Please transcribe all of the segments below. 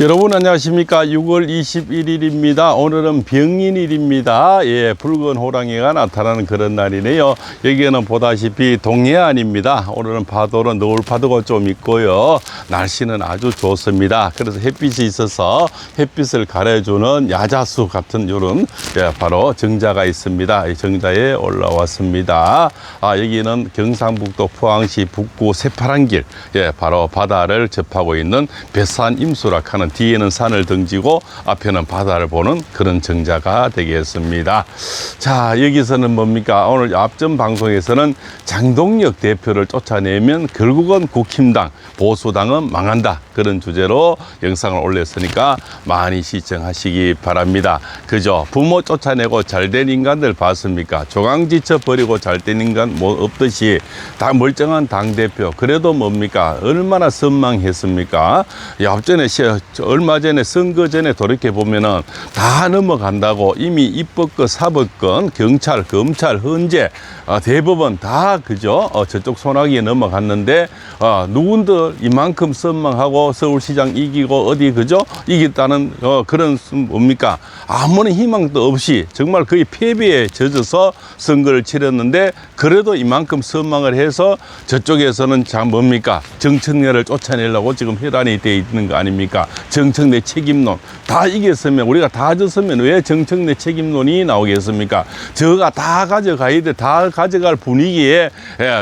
여러분 안녕하십니까. 6월 21일입니다. 오늘은 병인일입니다. 예, 붉은 호랑이가 나타나는 그런 날이네요. 여기에는 보다시피 동해안입니다. 오늘은 파도는 노을 파도가 좀 있고요. 날씨는 아주 좋습니다. 그래서 햇빛이 있어서 햇빛을 가려주는 야자수 같은 요런 바로 정자가 있습니다. 이 정자에 올라왔습니다. 여기는 경상북도 포항시 북구 새파란길, 바로 바다를 접하고 있는 뱃산 임수락 하는 뒤에는 산을 등지고 앞에는 바다를 보는 그런 정자가 되겠습니다. 자, 여기서는 뭡니까? 오늘 앞전 방송에서는 장동혁 대표를 쫓아내면 결국은 국힘당, 보수당은 망한다. 그런 주제로 영상을 올렸으니까 많이 시청하시기 바랍니다. 그죠? 부모 쫓아내고 잘된 인간들 봤습니까? 조강지쳐 버리고 잘된 인간 뭐 없듯이 다 멀쩡한 당대표. 그래도 뭡니까? 얼마나 선망했습니까? 앞전에 얼마 전에 선거 전에 돌이켜 보면은 다 넘어간다고 이미 입법권, 사법권, 경찰, 검찰, 헌재, 대법원 다 그죠? 저쪽 손아귀에 넘어갔는데 누군들 이만큼 선망하고 서울시장 이기고 어디 그죠? 이겼다는 그런 뭡니까? 아무런 희망도 없이 정말 거의 패배에 젖어서 선거를 치렀는데 그래도 이만큼 선망을 해서 저쪽에서는 참 뭡니까? 정청래를 쫓아내려고 지금 혈안이 돼 있는 거 아닙니까? 정청래 책임론 다 이겼으면 우리가 다 졌으면 왜 정청래 책임론이 나오겠습니까? 저가 다 가져가야 돼. 다 가져갈 분위기에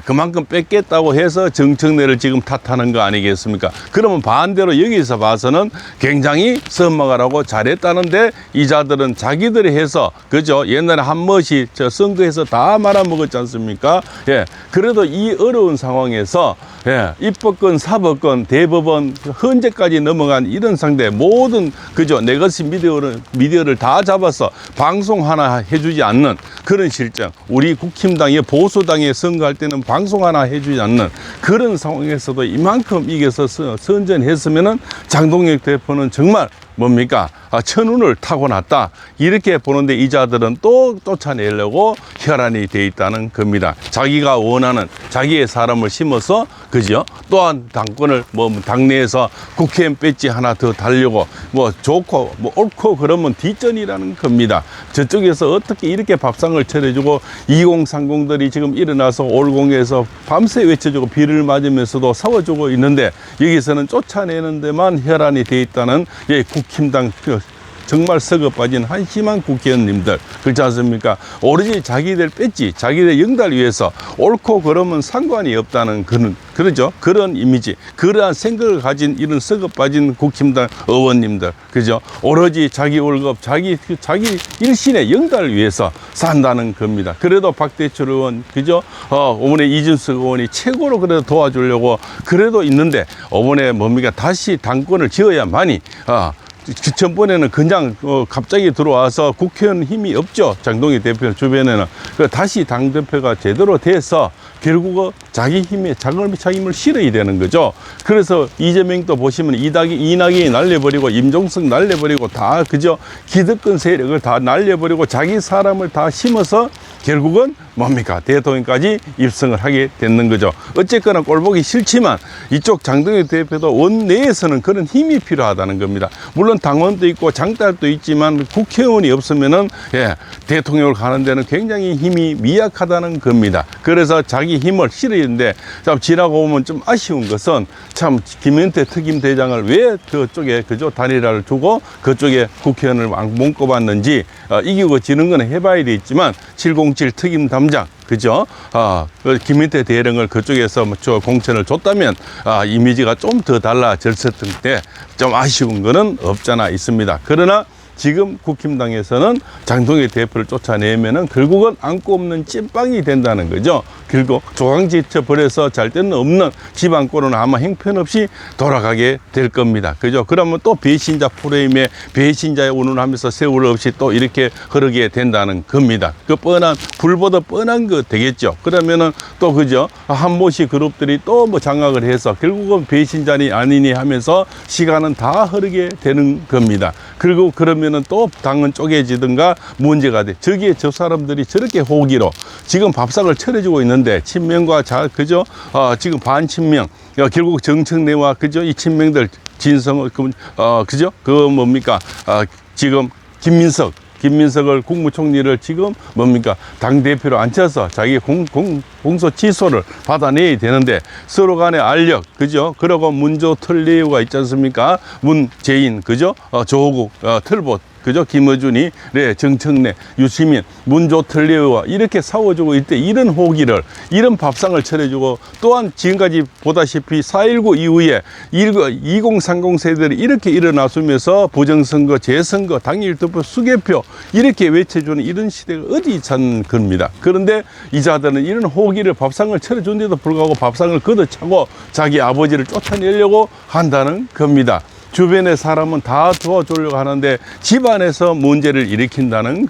그만큼 뺏겠다고 해서 정청래를 지금 탓하는 거 아니겠습니까? 그러면 반대로 여기서 봐서는 굉장히 선망을 하고 잘했다는데 이자들은 자기들이 해서 그죠? 옛날에 한 멋이 저 선거에서 다 말아먹었지 않습니까? 그래도 이 어려운 상황에서 입법권, 사법권, 대법원, 헌재까지 넘어간 이런 상대 모든 그죠? 내것이 미디어를 다 잡아서 방송 하나 해주지 않는 그런 실정. 우리 국힘당의 보수당에 선거할 때는 방송 하나 해주지 않는 그런 상황에서도 이만큼 이겨서 선전했으면은 장동혁 대표는 정말 뭡니까? 천운을 타고났다. 이렇게 보는데 이자들은 또 쫓아내려고 혈안이 돼 있다는 겁니다. 자기가 원하는 자기의 사람을 심어서 그죠? 또한 당권을 당내에서 국회의원 배지 하나 더 달려고 좋고 옳고 그러면 뒷전이라는 겁니다. 저쪽에서 어떻게 이렇게 밥상을 차려주고 2030들이 지금 일어나서 올공에서 밤새 외쳐주고 비를 맞으면서도 싸워주고 있는데 여기서는 쫓아내는 데만 혈안이 돼 있다는 국힘당 정말 썩어 빠진 한심한 국회의원님들 그렇지 않습니까? 오로지 자기들 뺐지 자기들 영달 위해서 옳고 그러면 상관이 없다는 그러죠? 그런 이미지 그러한 생각을 가진 이런 썩어 빠진 국힘당 의원님들 그죠? 오로지 자기 월급 자기 일신의 영달 위해서 산다는 겁니다. 그래도 박대출 의원 그죠? 어머니 이준석 의원이 최고로 그래도 도와주려고 그래도 있는데 어머니 뭡니까? 다시 당권을 지어야만이 전번에는 그냥 갑자기 들어와서 국회의원 힘이 없죠. 장동혁 대표 주변에는. 다시 당대표가 제대로 돼서 결국은 자기 힘에 자금을 실어야 되는 거죠. 그래서 이재명도 보시면 이낙연이 날려버리고 임종석 날려버리고 다 그죠? 기득권 세력을 다 날려버리고 자기 사람을 다 심어서 결국은 뭡니까? 대통령까지 입성을 하게 됐는 거죠. 어쨌거나 꼴보기 싫지만 이쪽 장동혁 대표도 원내에서는 그런 힘이 필요하다는 겁니다. 물론 당원도 있고 장딸도 있지만 국회의원이 없으면은 대통령을 가는 데는 굉장히 힘이 미약하다는 겁니다. 그래서 자기 힘을 실어야되는데 참 지나고 보면 좀 아쉬운 것은 참 김현태 특임대장을 왜 그쪽에 그죠? 단일화를 두고 그쪽에 국회의원을 못 꼽았는지 이기고 지는 건 해봐야 되겠지만 707 특임 담장 그죠? 김현태 대령을 그쪽에서 공천을 줬다면 이미지가 좀 더 달라졌을 텐데 좀 아쉬운 거는 없잖아 있습니다. 그러나 지금 국힘당에서는 장동혁 대표를 쫓아내면은 결국은 안고 없는 찐빵이 된다는 거죠. 결국 조강지쳐 버려서 잘 데는 없는 지방권은 아마 형편없이 돌아가게 될 겁니다. 그죠? 그러면 또 배신자 프레임에 배신자의 운운하면서 세월 없이 또 이렇게 흐르게 된다는 겁니다. 그 뻔한 불보다 뻔한 거 되겠죠. 그러면은 또 그죠? 한모씨 그룹들이 또 장악을 해서 결국은 배신자니 아니니 하면서 시간은 다 흐르게 되는 겁니다. 그리고 그러면은 또 당은 쪼개지든가 문제가 돼. 저기에 저 사람들이 저렇게 호기로 지금 밥상을 차려주고 있는데 친명과 그죠? 지금 반친명 결국 정청래와 그죠? 이 친명들 그죠? 그 뭡니까? 지금 김민석을 국무총리를 지금 뭡니까? 당대표로 앉혀서 자기 공소 취소를 받아내야 되는데 서로 간의 알력, 그죠? 그러고 문조 틀레우가 있지 않습니까? 문재인, 그죠? 조국, 틀보, 그죠? 김어준이, 네, 정청래, 유시민, 문조 틀레우와 이렇게 싸워주고 있대. 이런 호기를, 이런 밥상을 차려주고 또한 지금까지 보다시피 4.19 이후에 2030 세대들이 이렇게 일어나면서 부정선거, 재선거, 당일 투표, 수개표 이렇게 외쳐주는 이런 시대가 어디 있는 겁니다. 그런데 이자들은 이런 호기를 밥상을 차려준데도 불구하고 밥상을 걷어차고 자기 아버지를 쫓아내려고 한다는 겁니다. 주변의 사람은 다 도와주려고 하는데 집안에서 문제를 일으킨다는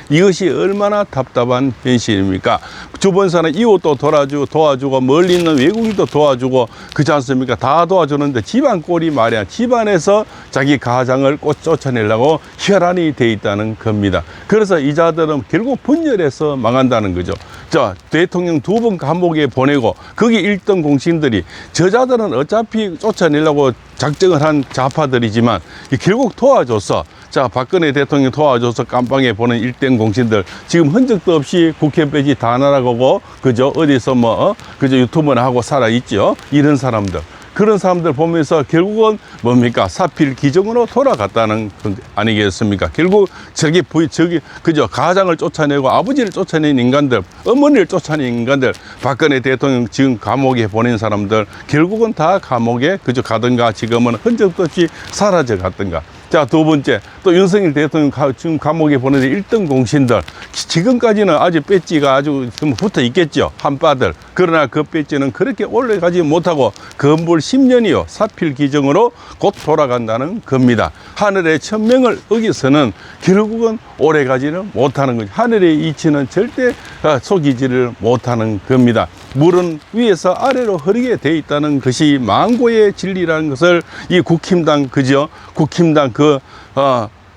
이것이 얼마나 답답한 현실입니까? 주변 사람 이웃도 도와주고 멀리 있는 외국인도 도와주고 그렇지 않습니까? 다 도와주는데 집안 꼴이 말이야. 집안에서 자기 가장을 쫓아내려고 혈안이 돼 있다는 겁니다. 그래서 이자들은 결국 분열해서 망한다는 거죠. 자, 대통령 2번 감옥에 보내고 거기 1등 공신들이 저자들은 어차피 쫓아내려고 작정을 한 좌파들이지만 결국 도와줘서 자, 박근혜 대통령 도와줘서 깜빵에 보낸 1등 공신들 지금 흔적도 없이 국회 배지 다 날아가고 그죠? 어디서 그죠? 유튜브나 하고 살아있죠? 이런 사람들. 그런 사람들 보면서 결국은 뭡니까? 사필 기정으로 돌아갔다는 건 아니겠습니까? 결국 그죠? 가장을 쫓아내고 아버지를 쫓아낸 인간들, 어머니를 쫓아낸 인간들, 박근혜 대통령 지금 감옥에 보낸 사람들, 결국은 다 감옥에 그저 가든가 지금은 흔적도 없이 사라져 갔든가. 자, 두 번째, 또 윤석열 대통령 지금 감옥에 보내는 1등 공신들. 지금까지는 아주 배지가 아주 붙어 있겠죠. 한바들. 그러나 그 배지는 그렇게 올라가지 못하고 건불 10년이요. 사필 기정으로 곧 돌아간다는 겁니다. 하늘의 천명을 어기서는 결국은 오래가지는 못하는 거죠. 하늘의 이치는 절대 속이지를 못하는 겁니다. 물은 위에서 아래로 흐르게 돼 있다는 것이 망고의 진리라는 것을 이 국힘당, 그죠? 국힘당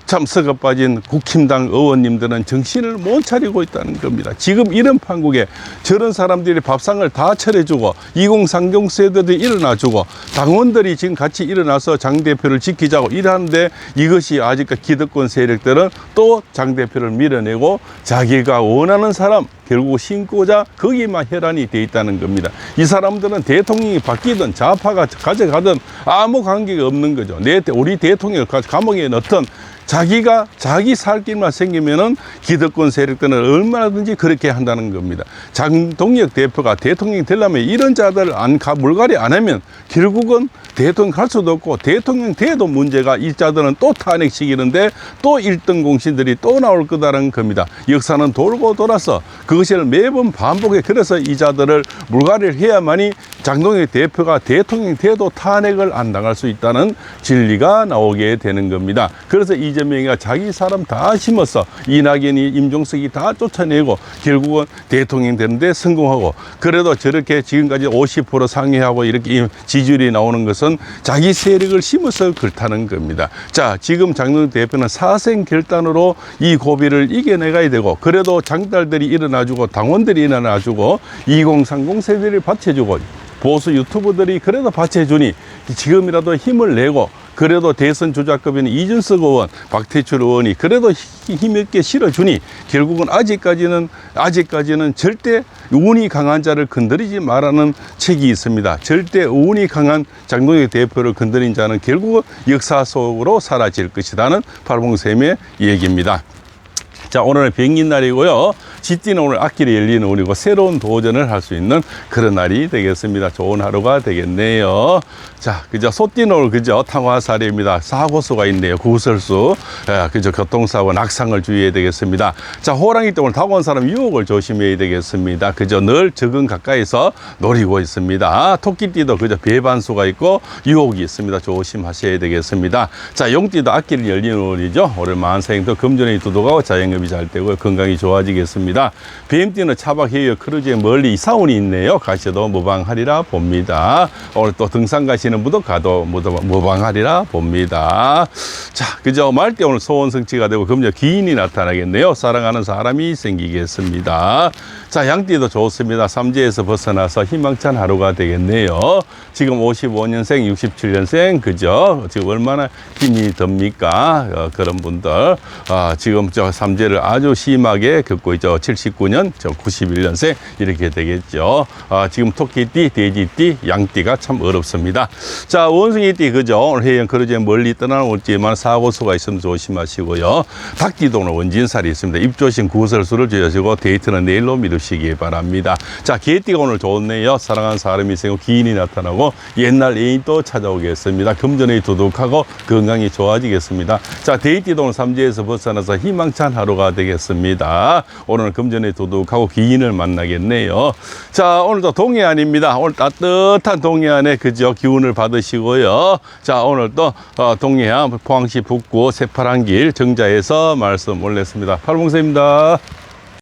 참 썩어 빠진 국힘당 의원님들은 정신을 못 차리고 있다는 겁니다. 지금 이런 판국에 저런 사람들이 밥상을 다 차려주고 2030 세대들이 일어나주고 당원들이 지금 같이 일어나서 장 대표를 지키자고 일하는데 이것이 아직까지 기득권 세력들은 또 장 대표를 밀어내고 자기가 원하는 사람 결국 신고자 거기만 혈안이 돼 있다는 겁니다. 이 사람들은 대통령이 바뀌든 좌파가 가져가든 아무 관계가 없는 거죠. 우리 대통령을 감옥에 넣던 자기가 자기 살 길만 생기면은 기득권 세력들은 얼마든지 그렇게 한다는 겁니다. 장동혁 대표가 대통령이 되려면 이런 자들을 물갈이 안 하면 결국은 대통령 갈 수도 없고 대통령 돼도 문제가 이 자들은 또 탄핵시키는데 또 1등 공신들이 또 나올 거다라는 겁니다. 역사는 돌고 돌아서 그것을 매번 반복해. 그래서 이 자들을 물갈이를 해야만이 장동혁 대표가 대통령이 돼도 탄핵을 안 당할 수 있다는 진리가 나오게 되는 겁니다. 그래서 이재명이가 자기 사람 다 심어서 이낙연이 임종석이 다 쫓아내고 결국은 대통령 되는데 성공하고 그래도 저렇게 지금까지 50% 상회하고 이렇게 지지율이 나오는 것은 자기 세력을 심어서 그렇다는 겁니다. 자, 지금 장동혁 대표는 사생 결단으로 이 고비를 이겨내가야 되고 그래도 장딸들이 일어나주고 당원들이 일어나주고 2030 세대를 받쳐주고 보수 유튜버들이 그래도 받쳐주니 지금이라도 힘을 내고 그래도 대선 주자급인 이준석 의원, 박태출 의원이 그래도 힘있게 실어주니 결국은 아직까지는 절대 운이 강한 자를 건드리지 말라는 책이 있습니다. 절대 운이 강한 장동혁 대표를 건드린 자는 결국은 역사 속으로 사라질 것이라는 팔봉샘의 얘기입니다. 자, 오늘은 병인날이고요. 쥐띠는 오늘 앞길이 열리는 우리고 새로운 도전을 할 수 있는 그런 날이 되겠습니다. 좋은 하루가 되겠네요. 자, 그죠? 소띠는 오늘 그죠? 탕화살이입니다. 사고수가 있네요. 구설수. 그죠? 교통사고, 낙상을 주의해야 되겠습니다. 자, 호랑이 때 오늘 다가온 사람 유혹을 조심해야 되겠습니다. 그죠? 늘 적은 가까이서 노리고 있습니다. 토끼띠도 그죠? 배반수가 있고 유혹이 있습니다. 조심하셔야 되겠습니다. 자, 용띠도 앞길이 열리는 오늘이죠. 오늘 만생도 금전이 두둑하고 자영업이 잘 되고 건강이 좋아지겠습니다. 되겠습니다. 뱀띠는 차박해요 크루즈에 멀리 이사운이 있네요. 가셔도 무방하리라 봅니다. 오늘 또 등산 가시는 분도 가도 무방하리라 봅니다. 자, 그죠? 말띠 오늘 소원 성취가 되고 금요 기인이 나타나겠네요. 사랑하는 사람이 생기겠습니다. 자, 양띠도 좋습니다. 삼재에서 벗어나서 희망찬 하루가 되겠네요. 지금 55년생, 67년생, 그죠? 지금 얼마나 힘이 듭니까? 그런 분들. 지금 저 삼재를 아주 심하게 겪고 있죠. 79년, 저 91년생, 이렇게 되겠죠. 지금 토끼띠, 돼지띠, 양띠가 참 어렵습니다. 자, 원숭이띠, 그죠? 오늘 해양 크루즈에 멀리 떠나올지만 사고수가 있으면 조심하시고요. 닭띠도 오늘 원진살이 있습니다. 입조심 구설수를 주시고 데이트는 내일로 미루시기 바랍니다. 자, 개띠가 오늘 좋네요. 사랑하는 사람이 생기고 기인이 나타나고 옛날 애인 또 찾아오겠습니다. 금전이 두둑하고 건강이 좋아지겠습니다. 자, 데이트도 오늘 삼재에서 벗어나서 희망찬 하루가 되겠습니다. 오늘은 금전이 두둑하고 기인을 만나겠네요. 자, 오늘도 동해안입니다. 오늘 따뜻한 동해안에 그죠? 기운을 받으시고요. 자, 오늘 또 동해안 포항시 북구 새파란길 정자에서 말씀 올렸습니다. 팔봉세입니다.